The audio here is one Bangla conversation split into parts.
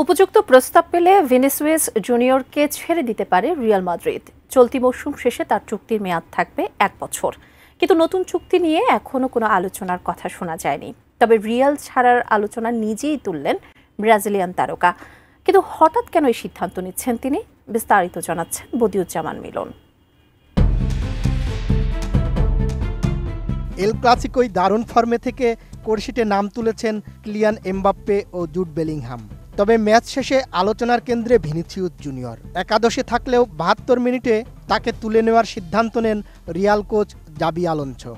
উপযুক্ত প্রস্তাব পেলে ভিনিসিয়াস জুনিয়রকে ছেড়ে দিতে পারে রিয়াল মাদ্রিদ। চলতি মৌসুম শেষে তার চুক্তির মেয়াদ থাকবে 1 বছর, কিন্তু নতুন চুক্তি নিয়ে এখনও কোনো আলোচনার কথা শোনা যায়নি। তবে রিয়াল ছাড়ার আলোচনা নিজেই তুললেন ব্রাজিলিয়ান তারকা। কিন্তু হঠাৎ কেন এই সিদ্ধান্ত নিচ্ছেন তিনি, বিস্তারিত জানাচ্ছেন বদিউজ্জামান মিলন। এল ক্লাসিকোয় দারুণ ফর্মে থেকে কোর্সিটে নাম তুলেছেন কিলিয়ান এমবাপ্পে ও জুড বেলিংহাম। তবে ম্যাচ শেষে আলোচনার কেন্দ্রে ভিনিসিয়াস জুনিয়র। একাদশে থাকলেও 72 মিনিটে তাকে তুলে নেওয়ার সিদ্ধান্ত নেন রিয়াল কোচ জাবি আলোনসো।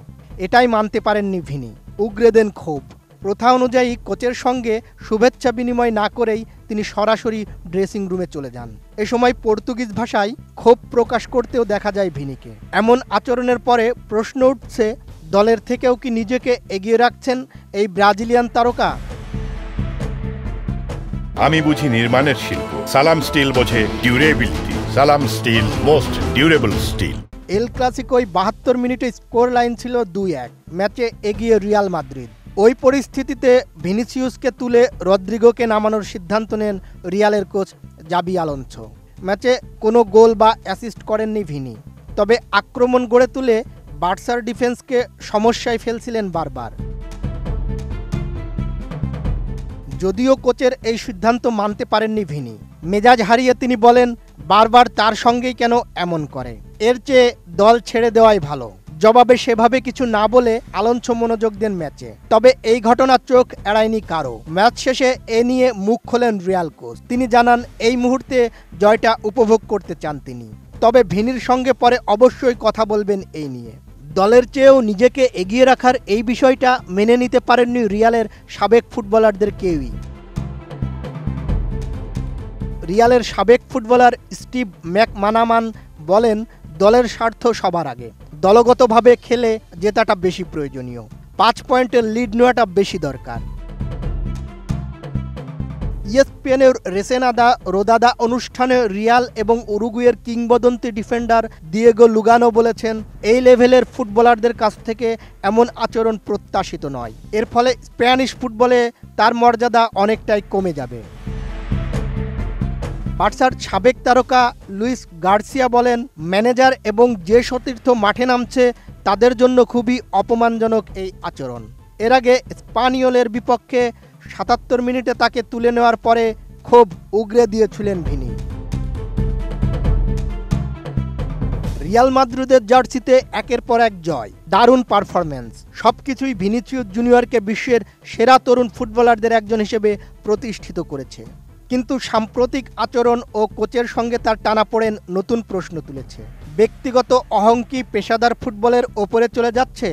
এটাই মানতে পারেননি ভিনি, উগরে দেন ক্ষোভ। প্রথা অনুযায়ী কোচের সঙ্গে শুভেচ্ছা বিনিময় না করেই তিনি সরাসরি ড্রেসিং রুমে চলে যান। এ সময় পর্তুগিজ ভাষায় ক্ষোভ প্রকাশ করতেও দেখা যায় ভিনিকে। এমন আচরণের পরে প্রশ্ন উঠছে, দলের থেকেও কি নিজেকে এগিয়ে রাখছেন এই ব্রাজিলিয়ান তারকা? আমি বুঝি নির্মাণের শিল্প, সালাম স্টিল বোঝে ডিউরেবিলিটি। সালাম স্টিল, মোস্ট ডিউরেবল স্টিল। এল ক্লাসিকোয় 72 মিনিটে স্কোর লাইন ছিল 2-1, ম্যাচে এগিয়ে রিয়াল মাদ্রিদ। ওই পরিস্থিতিতে ভিনিসিয়াসকে তুলে রদ্রিগোকে নামানোর সিদ্ধান্ত নেন রিয়ালের কোচ জাবি আলোনসো। ম্যাচে কোনো গোল বা অ্যাসিস্ট করেননি ভিনি, তবে আক্রমণ গড়ে তুলে বার্সার ডিফেন্সকে সমস্যায় ফেলছিলেন বারবার। যদিও কোচের এই সিদ্ধান্ত মানতে পারেননি ভিনি। মেজাজ হারিয়ে তিনি বলেন, বারবার তার সঙ্গেই কেন এমন করে, এর চেয়ে দল ছেড়ে দেওয়াই ভালো। জবাবে সেভাবে কিছু না বলে আলোনসো মনোযোগ দেন ম্যাচে। তবে এই ঘটনা চোখ এড়ায়নি কারো। ম্যাচ শেষে এ নিয়ে মুখ খোলেন রিয়াল কোচ। তিনি জানান, এই মুহূর্তে জয়টা উপভোগ করতে চান তিনি, তবে ভিনির সঙ্গে পরে অবশ্যই কথা বলবেন এই নিয়ে। দলের চেয়েও নিজেকে এগিয়ে রাখার এই বিষয়টা মেনে নিতে পারেননি রিয়ালের সাবেক ফুটবলারদের কেউই। রিয়ালের সাবেক ফুটবলার স্টিভ ম্যাকমানামান বলেন, দলের স্বার্থ সবার আগে। দলগতভাবে খেলে জেতাটা বেশি প্রয়োজনীয়, 5 পয়েন্টের লিড নেওয়াটা বেশি দরকার। ইএসপিএনের রেসেনাদা রোদাদা অনুষ্ঠানে রিয়াল এবং উরুগুয়ের কিংবদন্তি ডিফেন্ডার দিয়েগো লুগানো বলেছেন, এই লেভেলের ফুটবলারদের কাছ থেকে এমন আচরণ প্রত্যাশিত নয়। এর ফলে স্প্যানিশ ফুটবলে তার মর্যাদা অনেকটাই কমে যাবে। বার্সার সাবেক তারকা লুইস গার্সিয়া বলেন, ম্যানেজার এবং যে সতীর্থ মাঠে নামছে তাদের জন্য খুবই অপমানজনক এই আচরণ। এর আগে স্পানিওলের বিপক্ষে 77 মিনিটে তাকে তুলে নেওয়ার পরে ক্ষোভ উগরে দিয়েছিলেন ভিনি। রিয়াল মাদ্রিদের জার্সিতে একের পর এক জয়, দারুণ পারফরম্যান্স, সবকিছুই ভিনিসিয়াস জুনিয়রকে বিশ্বের সেরা তরুণ ফুটবলারদের একজন হিসেবে প্রতিষ্ঠিত করেছে। কিন্তু সাম্প্রতিক আচরণ ও কোচের সঙ্গে তার টানাপোড়েন নতুন প্রশ্ন তুলেছে। ব্যক্তিগত অহংকি পেশাদার ফুটবলের ওপরে চলে যাচ্ছে?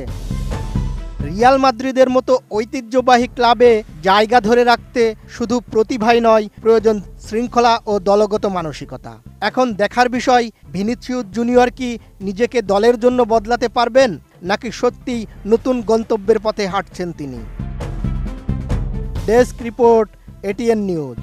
রিয়াল মাদ্রিদের মতো ঐতিহ্যবাহী ক্লাবে জায়গা ধরে রাখতে শুধু প্রতিভাই নয়, প্রয়োজন শৃঙ্খলা ও দলগত মানসিকতা। এখন দেখার বিষয়, ভিনিসিয়াস জুনিয়র কি নিজেকে দলের জন্য বদলাতে পারবেন, নাকি সত্যিই নতুন গন্তব্যের পথে হাঁটছেন তিনি। Desk report, ATN news.